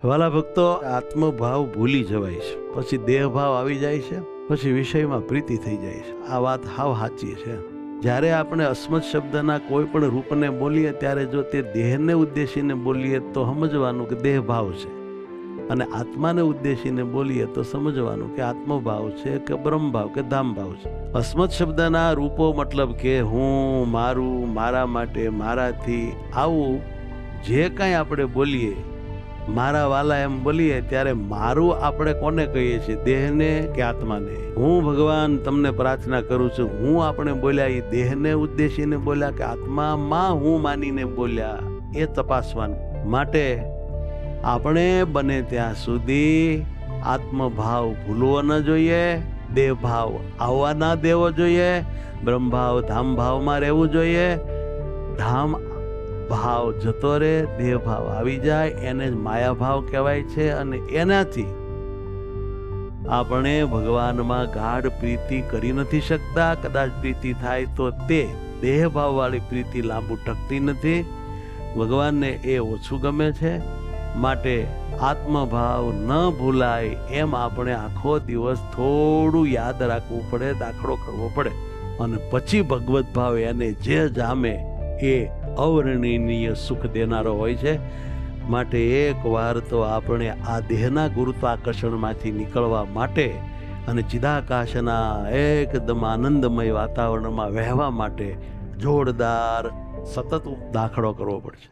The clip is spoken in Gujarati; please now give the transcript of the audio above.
વાલા ભક્તો, આત્મભાવ ભૂલી જવાય છે, પછી દેહભાવ આવી જાય છે, પછી વિષયમાં પ્રીતિ થઈ જાય છે. આ વાત હાવ સાચી છે. જ્યારે આપણે અસ્મત શબ્દના કોઈ પણ રૂપને બોલીએ ત્યારે જો તે દેહને ઉદ્દેશીને બોલીએ તો સમજવાનું કે દેહભાવ છે, અને આત્માને ઉદ્દેશીને બોલીએ તો સમજવાનું કે આત્મભાવ છે કે બ્રહ્મભાવ કે ધામભાવ છે. અસ્મત શબ્દના રૂપો મતલબ કે હું, મારું, મારા માટે, મારાથી, આવું જે કાંઈ આપણે બોલીએ, મારા વાલા એમ બોલીએ ત્યારે મારું આપણે કોને કહીએ છીએ? દેહને કે આત્માને? હું ભગવાન તમને પ્રાર્થના કરું છું, હું આપણે બોલ્યા એ દેહને ઉદ્દેશીને બોલ્યા કે આત્મામાં હું માનીને બોલ્યા? એ તપાસવાનું. માટે આપણે બને ત્યાં સુધી આત્મભાવ ભૂલવો ન જોઈએ, દેહભાવ આવવા ના દેવો જોઈએ, બ્રહ્મભાવ ધામભાવમાં રહેવું જોઈએ. ધામ ભાવ જતો રહે, દેહ ભાવ આવી જાય, એને જ માયાભાવ કહેવાય છે. અને એનાથી આપણે ભગવાનમાં ગાઢ પ્રીતિ કરી નથી શકતા. કદાચ પ્રીતિ થાય તો તે દેહ ભાવ વાળી પ્રીતિ લાંબુ ટકતી નથી. ભગવાનને એ ઓછું ગમે છે. માટે આત્મભાવ ન ભૂલાય એમ આપણે આખો દિવસ થોડું યાદ રાખવું પડે, દાખલો કરવો પડે, અને પછી ભગવત ભાવ એને જે જામે એ અવર્ણનીય સુખ દેનારો હોય છે. માટે એક વાર તો આપણે આ દેહના ગુરુત્વાકર્ષણમાંથી નીકળવા માટે અને ચિદાકાશના એકદમ આનંદમય વાતાવરણમાં વહેવા માટે જોરદાર સતત દાખલો કરવો પડશે.